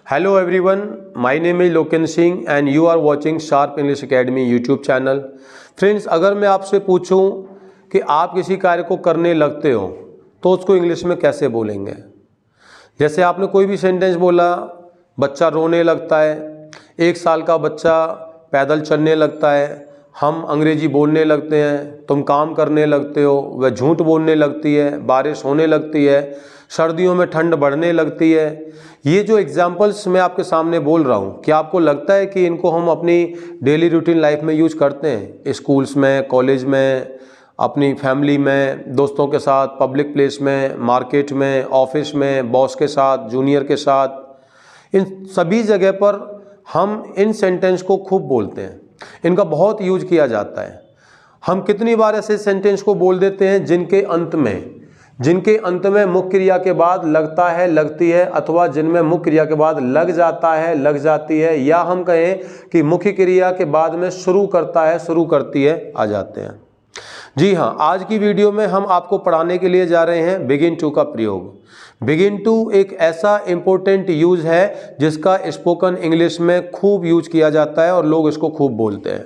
Hello everyone, my name is Loken Singh and you are watching Sharp English Academy YouTube channel. Friends, अगर मैं आपसे पूछूं कि आप किसी कार्य को करने लगते हो तो उसको इंग्लिश में कैसे बोलेंगे। जैसे आपने कोई भी सेंटेंस बोला, बच्चा रोने लगता है, 1 साल का बच्चा पैदल चलने लगता है, हम अंग्रेजी बोलने लगते हैं, तुम काम करने लगते हो, वह झूठ बोलने लगती है, बारिश होने लगती है, सर्दियों में ठंड बढ़ने लगती है। ये जो एग्जाम्पल्स मैं आपके सामने बोल रहा हूँ, क्या आपको लगता है कि इनको हम अपनी डेली रूटीन लाइफ में यूज करते हैं? स्कूल्स में, कॉलेज में, अपनी फैमिली में, दोस्तों के साथ, पब्लिक प्लेस में, मार्केट में, ऑफिस में, बॉस के साथ, जूनियर के साथ, इन सभी जगह पर हम इन सेंटेंस को खूब बोलते हैं। इनका बहुत यूज किया जाता है। हम कितनी बार ऐसे सेंटेंस को बोल देते हैं जिनके अंत में मुख्य क्रिया के बाद लगता है, लगती है, अथवा जिनमें मुख्य क्रिया के बाद लग जाता है, लग जाती है, या हम कहें कि मुख्य क्रिया के बाद में शुरू करता है, शुरू करती है आ जाते हैं। जी हाँ, आज की वीडियो में हम आपको पढ़ाने के लिए जा रहे हैं बिगिन टू का प्रयोग। बिगिन टू एक ऐसा इंपॉर्टेंट यूज है जिसका स्पोकन इंग्लिश में खूब यूज किया जाता है और लोग इसको खूब बोलते हैं।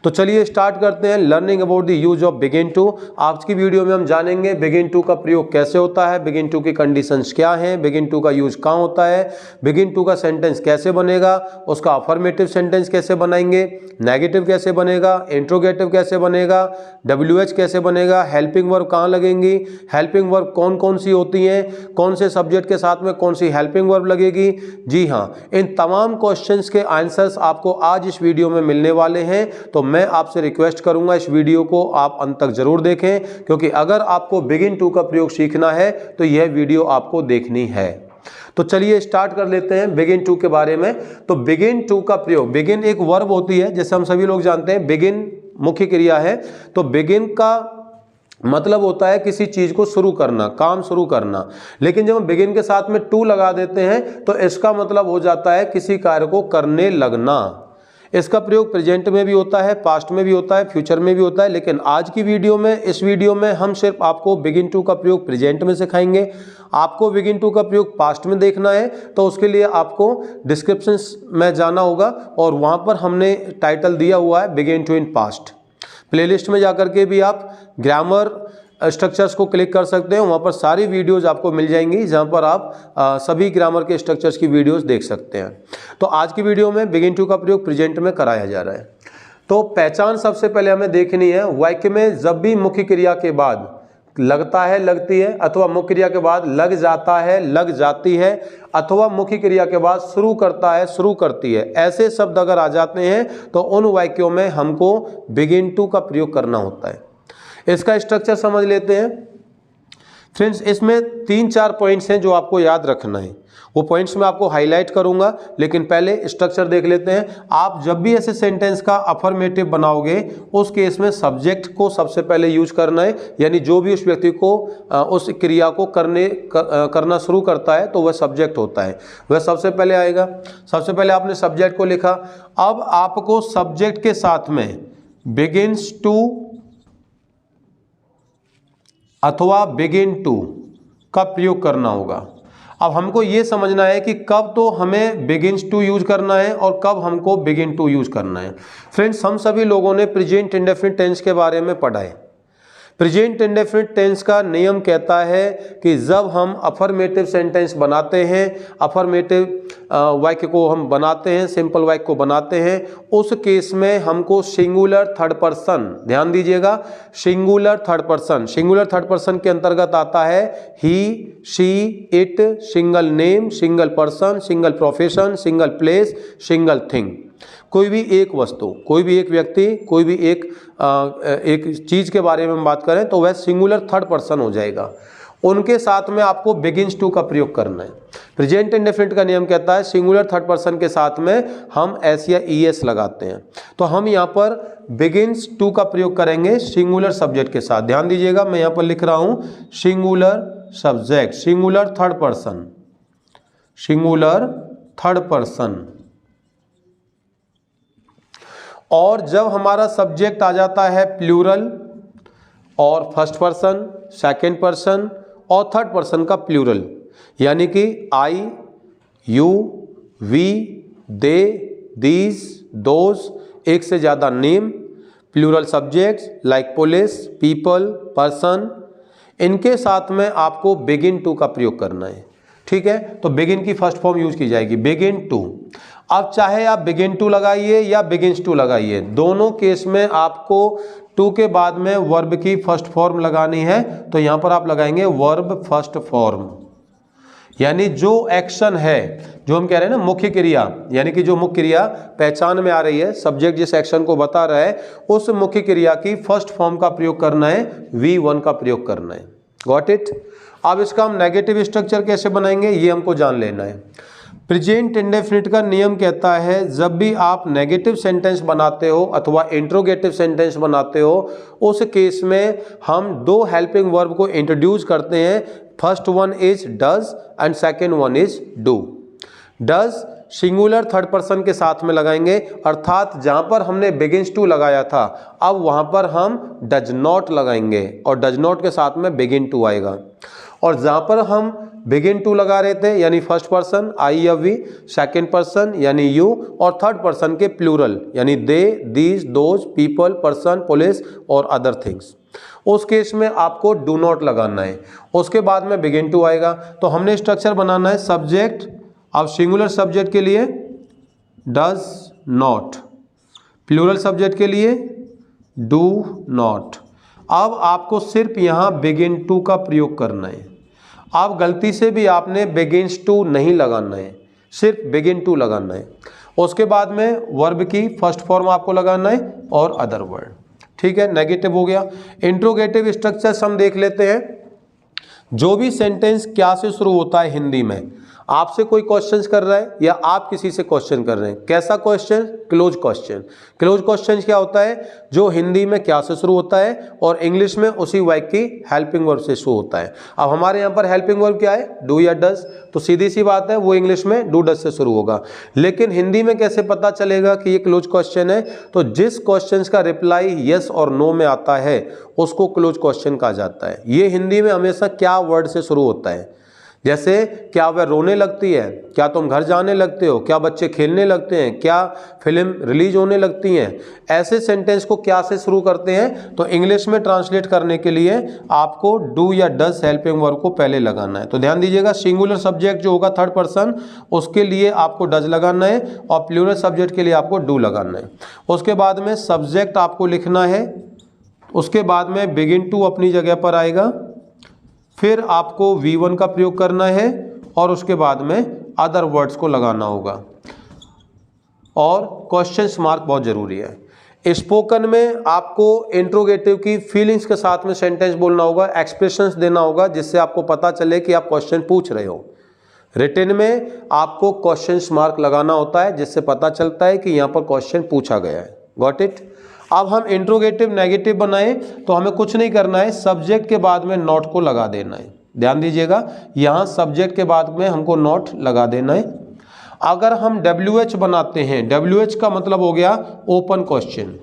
तो चलिए स्टार्ट करते हैं learning about the use of begin to. आज की वीडियो में हम जानेंगे बिगिन टू का प्रयोग कैसे होता है, बिगिन टू की कंडीशंस क्या हैं, बिगिन टू का यूज कहाँ होता है, बिगिन टू का सेंटेंस कैसे बनेगा, उसका अफर्मेटिव सेंटेंस कैसे बनाएंगे, नेगेटिव कैसे बनेगा, इंट्रोगेटिव कैसे बनेगा, WH कैसे बनेगा, हेल्पिंग वर्ब कहाँ लगेंगी, हेल्पिंग वर्ब कौन कौन सी होती हैं, कौन से सब्जेक्ट के साथ में कौन सी हेल्पिंग वर्ब लगेगी। जी हाँ, इन तमाम क्वेश्चंस के आंसर्स आपको आज इस वीडियो में मिलने वाले हैं। तो मैं आपसे रिक्वेस्ट करूंगा इस वीडियो को आप अंत तक जरूर देखें, क्योंकि अगर आपको बिगिन टू का प्रयोग सीखना है तो यह वीडियो आपको देखनी है। तो चलिए स्टार्ट कर लेते हैं बिगिन टू के बारे में। तो बिगिन टू का प्रयोग, बिगिन एक वर्ब होती है, जैसे हम सभी लोग जानते हैं बिगिन मुख्य क्रिया है। तो बिगिन का मतलब होता है किसी चीज को शुरू करना, काम शुरू करना। लेकिन जब हम बिगिन के साथ में टू लगा देते हैं तो इसका मतलब हो जाता है किसी कार्य को करने लगना। इसका प्रयोग प्रेजेंट में भी होता है, पास्ट में भी होता है, फ्यूचर में भी होता है। लेकिन आज की वीडियो में, इस वीडियो में हम सिर्फ आपको बिगिन टू का प्रयोग प्रेजेंट में सिखाएंगे। आपको बिगिन टू का प्रयोग पास्ट में देखना है तो उसके लिए आपको डिस्क्रिप्शन में जाना होगा और वहां पर हमने टाइटल दिया हुआ है begin to in past. Playlist में जाकर के भी आप ग्रामर स्ट्रक्चर्स को क्लिक कर सकते हैं, वहाँ पर सारी वीडियोस आपको मिल जाएंगी जहाँ पर आप सभी ग्रामर के स्ट्रक्चर्स की वीडियोस देख सकते हैं। तो आज की वीडियो में बिगिन टू का प्रयोग प्रेजेंट में कराया जा रहा है। तो पहचान सबसे पहले हमें देखनी है। वाक्य में जब भी मुख्य क्रिया के बाद लगता है, लगती है, अथवा मुख्य क्रिया के बाद लग जाता है, लग जाती है, अथवा मुख्य क्रिया के बाद शुरू करता है, शुरू करती है, ऐसे शब्द अगर आ जाते हैं तो उन वाक्यों में हमको बिगिन टू का प्रयोग करना होता है। इसका स्ट्रक्चर समझ लेते हैं। फ्रेंड्स, इसमें 3-4 पॉइंट्स हैं जो आपको याद रखना है। वो पॉइंट्स मैं आपको हाईलाइट करूंगा, लेकिन पहले स्ट्रक्चर देख लेते हैं। आप जब भी ऐसे सेंटेंस का अफर्मेटिव बनाओगे उस केस में सब्जेक्ट को सबसे पहले यूज करना है, यानी जो भी उस व्यक्ति को उस क्रिया को करना शुरू करता है तो वह सब्जेक्ट होता है, वह सबसे पहले आएगा। सबसे पहले आपने सब्जेक्ट को लिखा। अब आपको सब्जेक्ट के साथ में बिगिन्स टू अथवा बिगिन टू का प्रयोग करना होगा। अब हमको ये समझना है कि कब तो हमें बिगिन्स टू यूज करना है और कब हमको बिगिन टू यूज करना है। फ्रेंड्स, हम सभी लोगों ने प्रेजेंट इंडेफिनिट टेंस के बारे में पढ़ा है। प्रेजेंट इंडेफिनिट टेंस का नियम कहता है कि जब हम अफर्मेटिव सेंटेंस बनाते हैं, अफर्मेटिव वाक्य को हम बनाते हैं, सिंपल वाक्य को बनाते हैं, उस केस में हमको सिंगुलर थर्ड पर्सन, ध्यान दीजिएगा, singular third person, singular third person के अंतर्गत आता है he, she, it, single name, single person, single profession, single place, single thing. कोई भी एक वस्तु, कोई भी एक व्यक्ति, कोई भी एक चीज के बारे में बात करें तो वह सिंगुलर थर्ड पर्सन हो जाएगा। उनके साथ में आपको बिगिन्स टू का प्रयोग करना है। प्रेजेंट इंडेफिनिट का नियम कहता है सिंगुलर थर्ड पर्सन के साथ में हम एस या ईएस लगाते हैं। तो हम यहाँ पर बिगिन्स टू का प्रयोग करेंगे सिंगुलर सब्जेक्ट के साथ। ध्यान दीजिएगा, मैं यहाँ पर लिख रहा हूँ singular subject, singular third person, singular third person. और जब हमारा सब्जेक्ट आ जाता है प्लूरल और फर्स्ट पर्सन, सेकंड पर्सन और थर्ड पर्सन का प्लूरल, यानी कि I, you, we, they, these, those, एक से ज़्यादा name, plural subjects like police, people, person, इनके साथ में आपको बिगिन टू का प्रयोग करना है। ठीक है, तो बिगिन की फर्स्ट फॉर्म यूज की जाएगी, बिगिन टू। अब चाहे आप बिगिन टू लगाइए या बिगिंस टू लगाइए, दोनों केस में आपको टू के बाद में वर्ब की फर्स्ट फॉर्म लगानी है। तो यहां पर आप लगाएंगे वर्ब फर्स्ट फॉर्म, यानी जो एक्शन है, जो हम कह रहे हैं ना मुख्य क्रिया, यानी कि जो मुख्य क्रिया पहचान में आ रही है, सब्जेक्ट जिस एक्शन को बता रहा है, उस मुख्य क्रिया की फर्स्ट फॉर्म का प्रयोग करना है, V1 का प्रयोग करना है। Got it. अब इसका हम नेगेटिव स्ट्रक्चर कैसे बनाएंगे ये हमको जान लेना है। प्रेजेंट इंडेफिनिट का नियम कहता है जब भी आप नेगेटिव सेंटेंस बनाते हो अथवा इंट्रोगेटिव सेंटेंस बनाते हो, उस केस में हम दो हेल्पिंग वर्ब को इंट्रोड्यूस करते हैं। First one is does and second one is do. Does singular third person के साथ में लगाएंगे, अर्थात जहां पर हमने बिगिंस टू लगाया था अब वहां पर हम डज नॉट लगाएंगे और डज नॉट के साथ में बिगिन टू आएगा। और जहां पर हम बिगिन टू लगा रहे थे यानी फर्स्ट पर्सन आई या वी, सेकेंड पर्सन यानी यू, और थर्ड पर्सन के प्लूरल यानी they, these, those, people, person, police और अदर थिंग्स, उस केस में आपको डू नॉट लगाना है। उसके बाद में बिगिन टू आएगा। तो हमने स्ट्रक्चर बनाना है सब्जेक्ट, अब सिंगुलर सब्जेक्ट के लिए डज नॉट, प्लूरल सब्जेक्ट के लिए डू नॉट। अब आपको सिर्फ यहां बिगिन टू का प्रयोग करना है। आप गलती से भी आपने बिगिंस टू नहीं लगाना है, सिर्फ बिगिन टू लगाना है। उसके बाद में वर्ब की फर्स्ट फॉर्म आपको लगाना है और अदर वर्ड। ठीक है, नेगेटिव हो गया। इंट्रोगेटिव स्ट्रक्चर्स हम देख लेते हैं। जो भी सेंटेंस क्या से शुरू होता है हिंदी में, आपसे कोई क्वेश्चन कर रहा है या आप किसी से क्वेश्चन कर रहे हैं, कैसा question? Close question. Close question क्या होता है? जो हिंदी में क्या से शुरू होता है और इंग्लिश में उसी वाक्य की हेल्पिंग वर्ब से शुरू होता है। अब हमारे यहाँ पर हेल्पिंग वर्ब क्या है? डू या डज, तो सीधी सी बात है वो इंग्लिश में डू डज से शुरू होगा। लेकिन हिंदी में कैसे पता चलेगा कि ये क्लोज क्वेश्चन है? तो जिस क्वेश्चन का रिप्लाई यस और नो में आता है उसको क्लोज क्वेश्चन कहा जाता है। ये हिंदी में हमेशा क्या वर्ड से शुरू होता है, जैसे क्या वह रोने लगती है, क्या तुम घर जाने लगते हो, क्या बच्चे खेलने लगते हैं, क्या फिल्म रिलीज होने लगती हैं। ऐसे सेंटेंस को क्या से शुरू करते हैं? तो इंग्लिश में ट्रांसलेट करने के लिए आपको डू या डज हेल्पिंग वर्ब को पहले लगाना है। तो ध्यान दीजिएगा, सिंगुलर सब्जेक्ट जो होगा थर्ड पर्सन उसके लिए आपको डज लगाना है और प्लूरल सब्जेक्ट के लिए आपको डू लगाना है। उसके बाद में सब्जेक्ट आपको लिखना है, उसके बाद में बिगिन टू अपनी जगह पर आएगा, फिर आपको V1 का प्रयोग करना है और उसके बाद में अदर वर्ड्स को लगाना होगा। और क्वेश्चन मार्क बहुत ज़रूरी है। स्पोकन में आपको इंट्रोगेटिव की फीलिंग्स के साथ में सेंटेंस बोलना होगा, एक्सप्रेशंस देना होगा जिससे आपको पता चले कि आप क्वेश्चन पूछ रहे हो। रिटन में आपको क्वेश्चन मार्क लगाना होता है जिससे पता चलता है कि यहाँ पर क्वेश्चन पूछा गया है। Got it. अब हम इंट्रोगेटिव नेगेटिव बनाएं तो हमें कुछ नहीं करना है, सब्जेक्ट के बाद में नॉट को लगा देना है। ध्यान दीजिएगा, यहाँ सब्जेक्ट के बाद में हमको नॉट लगा देना है। अगर हम WH बनाते हैं, WH का मतलब हो गया ओपन क्वेश्चन,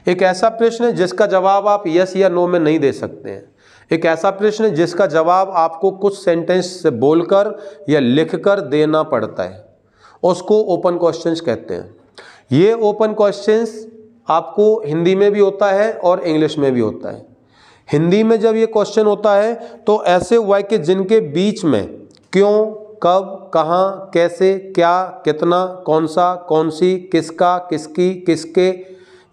एक ऐसा प्रश्न है जिसका जवाब आप यस या नो में नहीं दे सकते हैं, एक ऐसा प्रश्न है जिसका जवाब आपको कुछ सेंटेंस से बोलकर या लिखकर देना पड़ता है, उसको ओपन क्वेश्चंस कहते हैं। ये ओपन क्वेश्चंस आपको हिंदी में भी होता है और इंग्लिश में भी होता है। हिंदी में जब ये क्वेश्चन होता है तो ऐसे वाक्य जिनके बीच में क्यों, कब, कहाँ, कैसे, क्या, कितना, कौन सा, कौन सी, किसका, किसकी, किसके,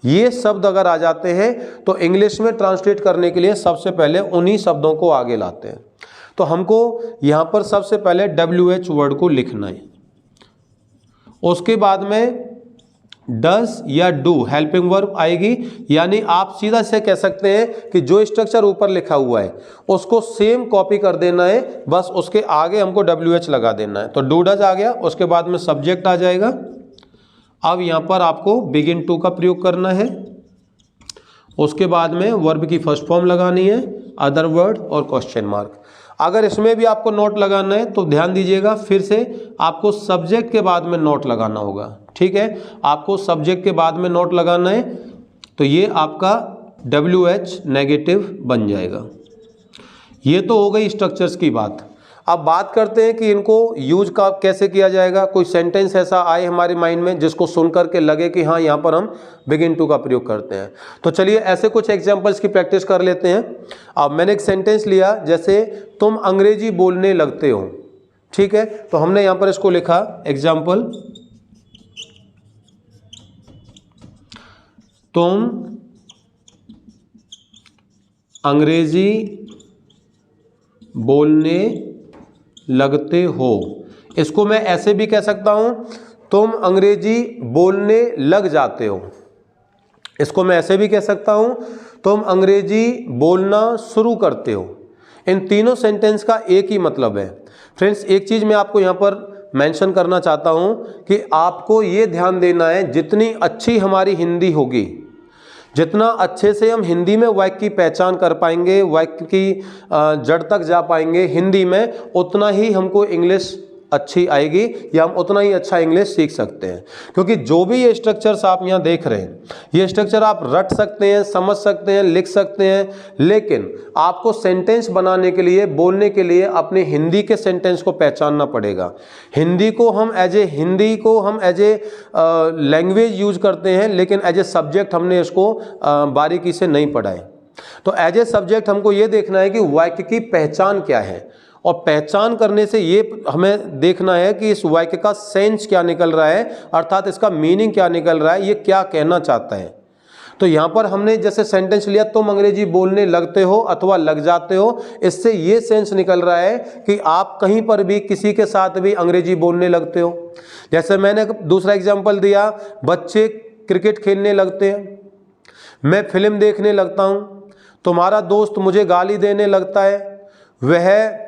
ये शब्द अगर आ जाते हैं तो इंग्लिश में ट्रांसलेट करने के लिए सबसे पहले उन्हीं शब्दों को आगे लाते हैं। तो हमको यहाँ पर सबसे पहले WH वर्ड को लिखना है, उसके बाद में डज या डू हेल्पिंग वर्ब आएगी। यानी आप सीधा से कह सकते हैं कि जो स्ट्रक्चर ऊपर लिखा हुआ है उसको सेम कॉपी कर देना है, बस उसके आगे हमको WH लगा देना है। तो डू डज आ गया, उसके बाद में सब्जेक्ट आ जाएगा। अब यहाँ पर आपको बिगिन टू का प्रयोग करना है, उसके बाद में वर्ब की फर्स्ट फॉर्म लगानी है, अदर वर्ड और क्वेश्चन मार्क। अगर इसमें भी आपको नोट लगाना है तो ध्यान दीजिएगा, फिर से आपको सब्जेक्ट के बाद में नोट लगाना होगा। ठीक है, आपको सब्जेक्ट के बाद में नोट लगाना है, तो ये आपका WH नेगेटिव बन जाएगा। ये तो हो गई स्ट्रक्चर्स की बात। अब बात करते हैं कि इनको यूज का कैसे किया जाएगा। कोई सेंटेंस ऐसा आए हमारे माइंड में जिसको सुन करके लगे कि हाँ यहाँ पर हम बिगिन टू का प्रयोग करते हैं। तो चलिए ऐसे कुछ एग्जांपल्स की प्रैक्टिस कर लेते हैं। अब मैंने एक सेंटेंस लिया, जैसे तुम अंग्रेजी बोलने लगते हो, ठीक है। तो हमने यहाँ पर इसको लिखा एग्जाम्पल, तुम अंग्रेजी बोलने लगते हो। इसको मैं ऐसे भी कह सकता हूं, तुम अंग्रेजी बोलने लग जाते हो। इसको मैं ऐसे भी कह सकता हूं, तुम अंग्रेजी बोलना शुरू करते हो। इन तीनों सेंटेंस का एक ही मतलब है। फ्रेंड्स, एक चीज़ मैं आपको यहाँ पर मेंशन करना चाहता हूँ कि आपको ये ध्यान देना है, जितनी अच्छी हमारी हिंदी होगी, जितना अच्छे से हम हिंदी में वाक्य की पहचान कर पाएंगे, वाक्य की जड़ तक जा पाएंगे हिंदी में, उतना ही हमको इंग्लिश अच्छी आएगी या हम उतना ही अच्छा इंग्लिश सीख सकते हैं। क्योंकि जो भी ये स्ट्रक्चर्स आप यहाँ देख रहे हैं, ये स्ट्रक्चर आप रट सकते हैं, समझ सकते हैं, लिख सकते हैं, लेकिन आपको सेंटेंस बनाने के लिए, बोलने के लिए अपने हिंदी के सेंटेंस को पहचानना पड़ेगा। हिंदी को हम एज ए लैंग्वेज यूज करते हैं, लेकिन एज ए सब्जेक्ट हमने इसको बारीकी से नहीं पढ़ा है। तो एज ए सब्जेक्ट हमको ये देखना है कि वाक्य की पहचान क्या है, और पहचान करने से ये हमें देखना है कि इस वाक्य का सेंस क्या निकल रहा है, अर्थात इसका मीनिंग क्या निकल रहा है, ये क्या कहना चाहता है। तो यहाँ पर हमने जैसे सेंटेंस लिया, तुम अंग्रेजी बोलने लगते हो अथवा लग जाते हो, इससे ये सेंस निकल रहा है कि आप कहीं पर भी किसी के साथ भी अंग्रेजी बोलने लगते हो। जैसे मैंने दूसरा एग्जाम्पल दिया, बच्चे क्रिकेट खेलने लगते हैं, मैं फिल्म देखने लगता हूँ, तुम्हारा दोस्त मुझे गाली देने लगता है, वह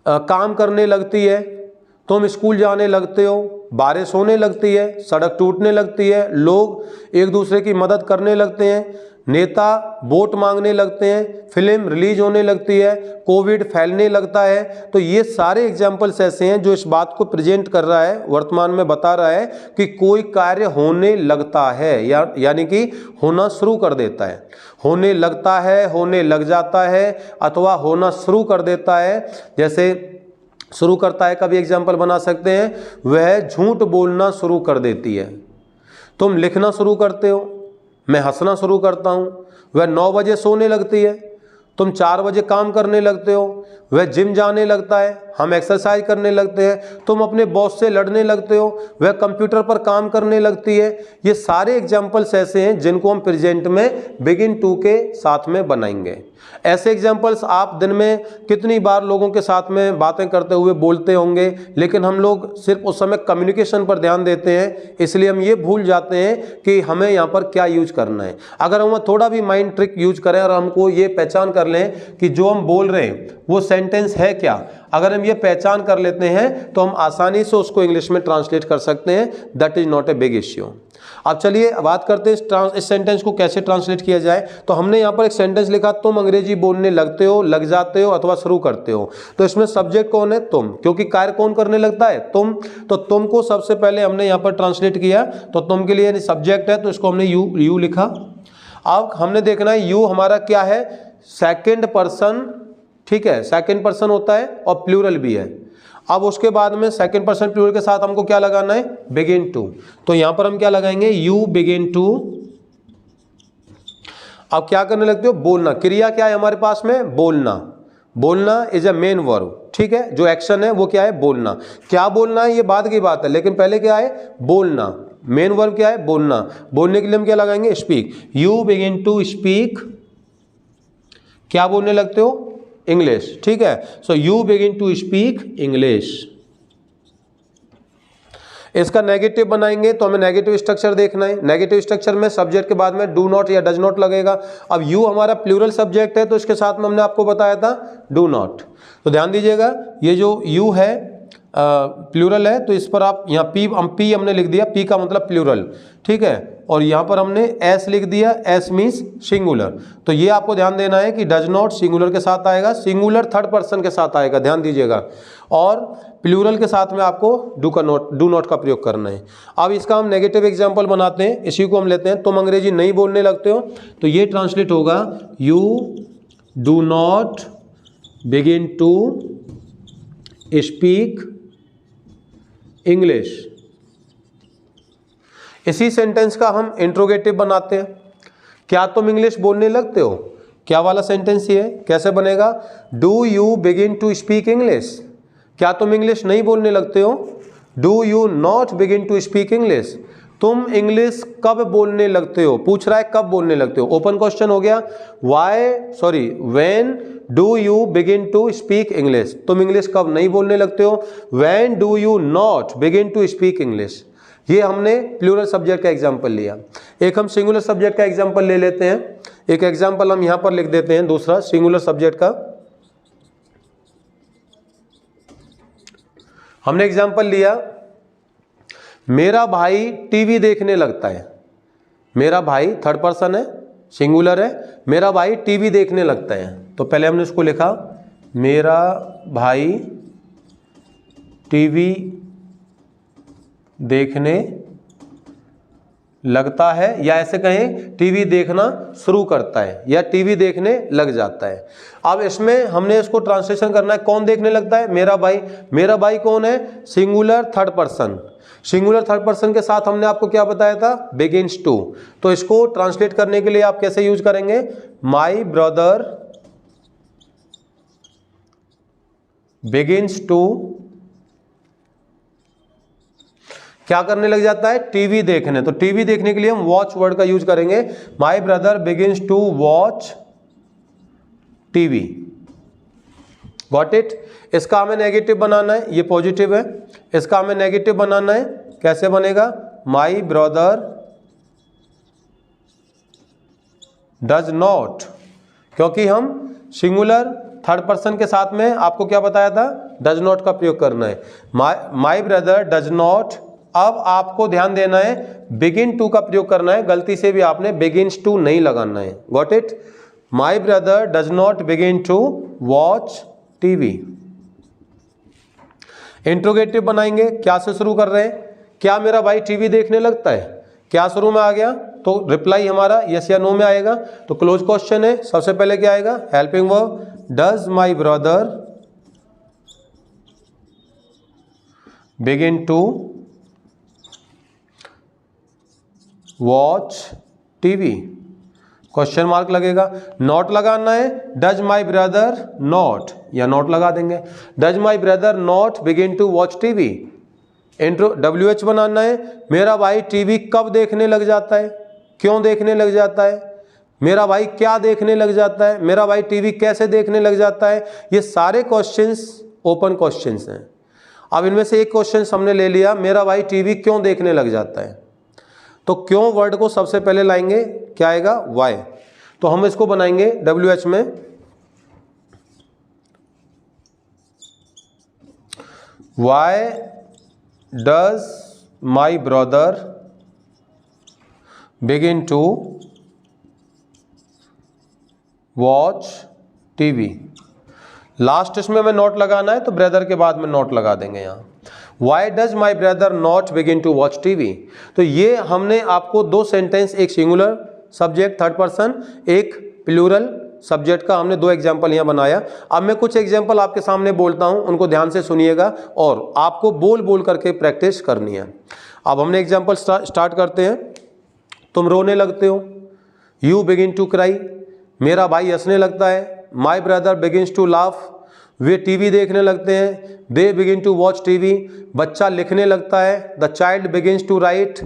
काम करने लगती है, तुम स्कूल जाने लगते हो, बारिश होने लगती है, सड़क टूटने लगती है, लोग एक दूसरे की मदद करने लगते हैं, नेता वोट मांगने लगते हैं, फिल्म रिलीज होने लगती है, कोविड फैलने लगता है। तो ये सारे एग्जाम्पल्स ऐसे हैं जो इस बात को प्रेजेंट कर रहा है, वर्तमान में बता रहा है कि कोई कार्य होने लगता है, यानी कि होना शुरू कर देता है। होने लगता है, होने लग जाता है, अथवा होना शुरू कर देता है। जैसे शुरू करता है का भी एग्जाम्पल बना सकते हैं, वह झूठ बोलना शुरू कर देती है। तुम लिखना शुरू करते हो, मैं हंसना शुरू करता हूँ, वह 9 बजे सोने लगती है, तुम 4 बजे काम करने लगते हो, वह जिम जाने लगता है, हम एक्सरसाइज करने लगते हैं, तुम अपने बॉस से लड़ने लगते हो, वह कंप्यूटर पर काम करने लगती है। ये सारे एग्जाम्पल्स ऐसे हैं जिनको हम प्रेजेंट में बिगिन टू के साथ में बनाएंगे। ऐसे एग्जाम्पल्स आप दिन में कितनी बार लोगों के साथ में बातें करते हुए बोलते होंगे, लेकिन हम लोग सिर्फ उस समय कम्युनिकेशन पर ध्यान देते हैं, इसलिए हम ये भूल जाते हैं कि हमें यहाँ पर क्या यूज करना है। अगर हम थोड़ा भी माइंड ट्रिक यूज करें और हमको ये पहचान कर लें कि जो हम बोल रहे हैं वो सेंटेंस है क्या, अगर हम ये पहचान कर लेते हैं तो हम आसानी से उसको इंग्लिश में ट्रांसलेट कर सकते हैं। That is not a big issue. अब चलिए बात करते हैं इस सेंटेंस को कैसे ट्रांसलेट किया जाए। तो हमने यहाँ पर एक सेंटेंस लिखा, तुम अंग्रेजी बोलने लगते हो, लग जाते हो अथवा शुरू करते हो। तो इसमें सब्जेक्ट कौन है? तुम, क्योंकि कार्य कौन करने लगता है? तुम। तो तुम को सबसे पहले हमने यहाँ पर ट्रांसलेट किया, तो तुम के लिए सब्जेक्ट है, तो इसको हमने यू लिखा। अब हमने देखना है यू हमारा क्या है, सेकेंड पर्सन, ठीक है, सेकेंड पर्सन होता है और प्लूरल भी है। अब उसके बाद में सेकेंड पर्सन प्लूरल के साथ हमको क्या लगाना है? Begin to. तो यहां पर हम क्या लगाएंगे? You begin to. अब क्या करने लगते हो? बोलना। क्रिया क्या है हमारे पास में? बोलना। बोलना इज अ मेन वर्ब, ठीक है। जो एक्शन है वो क्या है? बोलना। क्या बोलना है ये बाद की बात है, लेकिन पहले क्या है? बोलना। मेन वर्ब क्या है? बोलना। बोलने के लिए हम क्या लगाएंगे? Speak. You begin to speak. क्या बोलने लगते हो? इंग्लिश, ठीक है। So you begin to speak English. इसका नेगेटिव बनाएंगे तो हमें नेगेटिव स्ट्रक्चर देखना है। नेगेटिव स्ट्रक्चर में सब्जेक्ट के बाद में डू नॉट या डज नॉट लगेगा। अब यू हमारा प्लूरल सब्जेक्ट है, तो इसके साथ में हमने आपको बताया था डू नॉट। तो ध्यान दीजिएगा, ये जो यू है प्लूरल है, तो इस पर आप यहाँ पी हमने लिख दिया, पी का मतलब प्लूरल, ठीक है। और यहाँ पर हमने एस लिख दिया, एस मीन्स सिंगुलर। तो ये आपको ध्यान देना है कि डज नॉट सिंगुलर के साथ आएगा, सिंगुलर थर्ड पर्सन के साथ आएगा, ध्यान दीजिएगा। और प्लूरल के साथ में आपको डू नॉट का प्रयोग करना है। अब इसका हम नेगेटिव एग्जाम्पल बनाते हैं, इसी को हम लेते हैं। तुम अंग्रेजी नहीं बोलने लगते हो, तो ये ट्रांसलेट होगा, you do not begin to speak English. इसी सेंटेंस का हम इंट्रोगेटिव बनाते हैं, क्या तुम इंग्लिश बोलने लगते हो। क्या वाला सेंटेंस ये है, कैसे बनेगा, do you begin to speak English, क्या तुम इंग्लिश नहीं बोलने लगते हो। Do you not begin to speak English, तुम इंग्लिश कब बोलने लगते हो, पूछ रहा है कब बोलने लगते हो, ओपन क्वेश्चन हो गया। When do you begin to speak English, तुम इंग्लिश कब नहीं बोलने लगते हो। When do you not begin to speak English. ये हमने प्लूरल सब्जेक्ट का एग्जाम्पल लिया। एक हम सिंगुलर सब्जेक्ट का एग्जाम्पल ले लेते हैं। एक एग्जाम्पल हम यहां पर लिख देते हैं, दूसरा सिंगुलर सब्जेक्ट का। हमने एग्जाम्पल लिया, मेरा भाई टीवी देखने लगता है। मेरा भाई थर्ड पर्सन है, सिंगुलर है, मेरा भाई टीवी देखने लगता है। तो पहले हमने उसको लिखा, मेरा भाई टीवी देखने लगता है, या ऐसे कहें टीवी देखना शुरू करता है या टीवी देखने लग जाता है। अब इसमें हमने इसको ट्रांसलेशन करना है, कौन देखने लगता है, मेरा भाई। मेरा भाई कौन है, singular third person. Singular third person के साथ हमने आपको क्या बताया था, बिगिंस टू। तो इसको ट्रांसलेट करने के लिए आप कैसे यूज करेंगे, माई ब्रदर बिगिंस टू, क्या करने लग जाता है, टीवी देखने। तो टीवी देखने के लिए हम वॉच वर्ड का यूज करेंगे, my brother begins to watch TV. Got it. इसका हमें नेगेटिव बनाना है, ये पॉजिटिव है, इसका हमें नेगेटिव बनाना है। कैसे बनेगा, माई ब्रदर डज नॉट, क्योंकि हम सिंगुलर थर्ड पर्सन के साथ में आपको क्या बताया था, डज नॉट का प्रयोग करना है। My brother does not. अब आपको ध्यान देना है, बिगिन टू का प्रयोग करना है, गलती से भी आपने बिगिन्स टू नहीं लगाना है। Got it. My brother does not begin to watch TV. Interrogative बनाएंगे, क्या से शुरू कर रहे हैं, क्या मेरा भाई टीवी देखने लगता है, क्या शुरू में आ गया, तो रिप्लाई हमारा यस या नो में आएगा। तो क्लोज क्वेश्चन है, सबसे पहले क्या आएगा, helping verb, does my brother begin to watch TV, question mark लगेगा। नॉट लगाना है, डज माई ब्रदर नॉट, या नॉट लगा देंगे, does my brother not begin to watch TV. Intro WH बनाना है, मेरा भाई टीवी कब देखने लग जाता है, क्यों देखने लग जाता है, मेरा भाई क्या देखने लग जाता है, मेरा भाई टीवी कैसे देखने लग जाता है। ये सारे क्वेश्चंस ओपन क्वेश्चंस हैं। अब इनमें से एक क्वेश्चन हमने ले लिया, मेरा भाई टीवी क्यों देखने लग जाता है। तो क्यों वर्ड को सबसे पहले लाएंगे, क्या आएगा, वाई। तो हम इसको बनाएंगे WH में, why does my brother begin to watch TV. Last इसमें हमें नॉट लगाना है, तो ब्रदर के बाद में नॉट लगा देंगे यहाँ। Why does my brother not begin to watch TV. तो ये हमने आपको दो सेंटेंस, एक सिंगुलर सब्जेक्ट थर्ड पर्सन, एक प्लूरल सब्जेक्ट का हमने दो एग्जाम्पल यहाँ बनाया। अब मैं कुछ एग्जाम्पल आपके सामने बोलता हूँ, उनको ध्यान से सुनिएगा और आपको बोल बोल करके प्रैक्टिस करनी है। अब हमने एग्जाम्पल स्टार्ट करते हैं। तुम रोने लगते हो, यू बिगिन टू क्राई, मेरा भाई हंसने लगता है, my brother begins to laugh, वे टीवी देखने लगते हैं, they begin to watch TV, बच्चा लिखने लगता है, the child begins to write,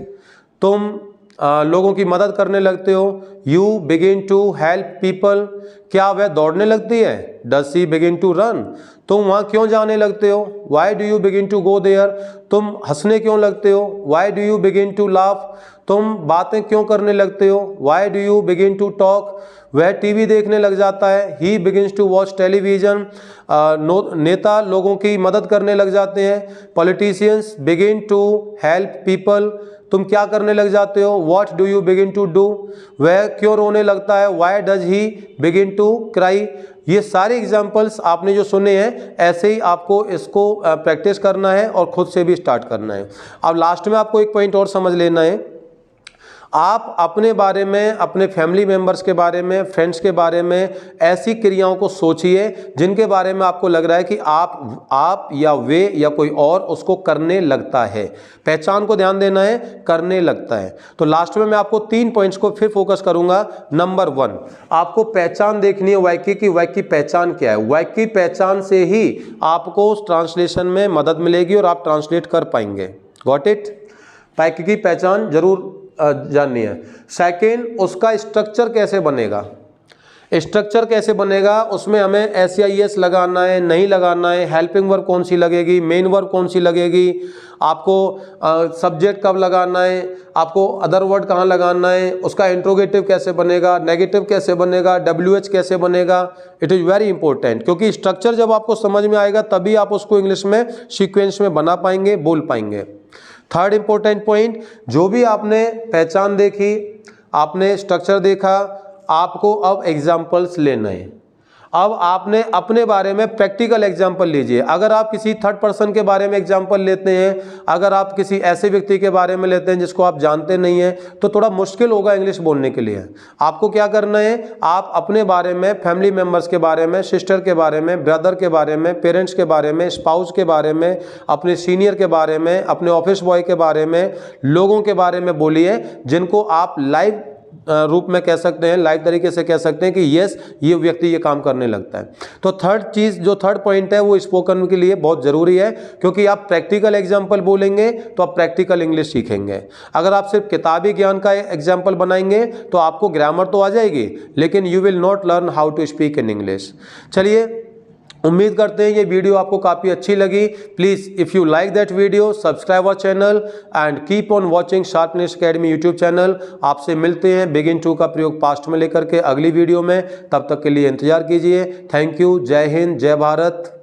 तुम लोगों की मदद करने लगते हो, you begin to help people, क्या वह दौड़ने लगती है, does she begin to run, तुम वहाँ क्यों जाने लगते हो, why do you begin to go there, तुम हंसने क्यों लगते हो, why do you begin to laugh, तुम बातें क्यों करने लगते हो, why do you begin to talk, वह टीवी देखने लग जाता है, he begins to watch television, नेता लोगों की मदद करने लग जाते हैं, politicians begin to help people, तुम क्या करने लग जाते हो, what do you begin to do, वह क्यों रोने लगता है, why does he begin to cry. ये सारे एग्जाम्पल्स आपने जो सुने हैं, ऐसे ही आपको इसको प्रैक्टिस करना है और खुद से भी स्टार्ट करना है। अब लास्ट में आपको एक पॉइंट और समझ लेना है। आप अपने बारे में, अपने फैमिली मेंबर्स के बारे में, फ्रेंड्स के बारे में ऐसी क्रियाओं को सोचिए जिनके बारे में आपको लग रहा है कि आप या वे या कोई और उसको करने लगता है। पहचान को ध्यान देना है, करने लगता है। तो लास्ट में मैं आपको 3 पॉइंट्स को फिर फोकस करूंगा। नंबर 1, आपको पहचान देखनी है वाक्य की। वाक्य की पहचान क्या है? वाक्य की पहचान से ही आपको उस ट्रांसलेशन में मदद मिलेगी और आप ट्रांसलेट कर पाएंगे। Got it? वाक्य की पहचान जरूर जाननी है। सेकेंड, उसका स्ट्रक्चर कैसे बनेगा? स्ट्रक्चर कैसे बनेगा, उसमें हमें SEIS लगाना है, नहीं लगाना है, हेल्पिंग वर्ब कौन सी लगेगी, मेन वर्ब कौन सी लगेगी, आपको सब्जेक्ट कब लगाना है, आपको अदर वर्ड कहाँ लगाना है, उसका इंट्रोगेटिव कैसे बनेगा, नेगेटिव कैसे बनेगा, WH कैसे बनेगा। इट इज़ वेरी इंपॉर्टेंट, क्योंकि स्ट्रक्चर जब आपको समझ में आएगा तभी आप उसको इंग्लिश में सीक्वेंस में बना पाएंगे, बोल पाएंगे। थर्ड इंपॉर्टेंट पॉइंट, जो भी आपने पहचान देखी, आपने स्ट्रक्चर देखा, आपको अब एग्जाम्पल्स लेना है। अब आपने अपने बारे में प्रैक्टिकल एग्जाम्पल लीजिए। अगर आप किसी थर्ड पर्सन के बारे में एग्जाम्पल लेते हैं, अगर आप किसी ऐसे व्यक्ति के बारे में लेते हैं जिसको आप जानते नहीं हैं, तो थोड़ा मुश्किल होगा इंग्लिश बोलने के लिए। आपको क्या करना है, आप अपने बारे में, फैमिली मेम्बर्स के बारे में, सिस्टर के बारे में, ब्रदर के बारे में, पेरेंट्स के बारे में, स्पाउस के बारे में, अपने सीनियर के बारे में, अपने ऑफिस बॉय के बारे में, लोगों के बारे में बोलिए जिनको आप लाइव रूप में कह सकते हैं, लाइव तरीके से कह सकते हैं कि यस, ये व्यक्ति ये काम करने लगता है। तो थर्ड चीज, जो थर्ड पॉइंट है, वो स्पोकन के लिए बहुत जरूरी है, क्योंकि आप प्रैक्टिकल एग्जाम्पल बोलेंगे तो आप प्रैक्टिकल इंग्लिश सीखेंगे। अगर आप सिर्फ किताबी ज्ञान का एग्जाम्पल बनाएंगे तो आपको ग्रामर तो आ जाएगी, लेकिन you will not learn how to speak in English. चलिए, उम्मीद करते हैं ये वीडियो आपको काफ़ी अच्छी लगी। Please if you like that video, subscribe our channel and keep on watching sharp English academy YouTube channel. आपसे मिलते हैं बिगिन टू का प्रयोग पास्ट में लेकर के अगली वीडियो में। तब तक के लिए इंतजार कीजिए। Thank you. जय हिंद, जय भारत।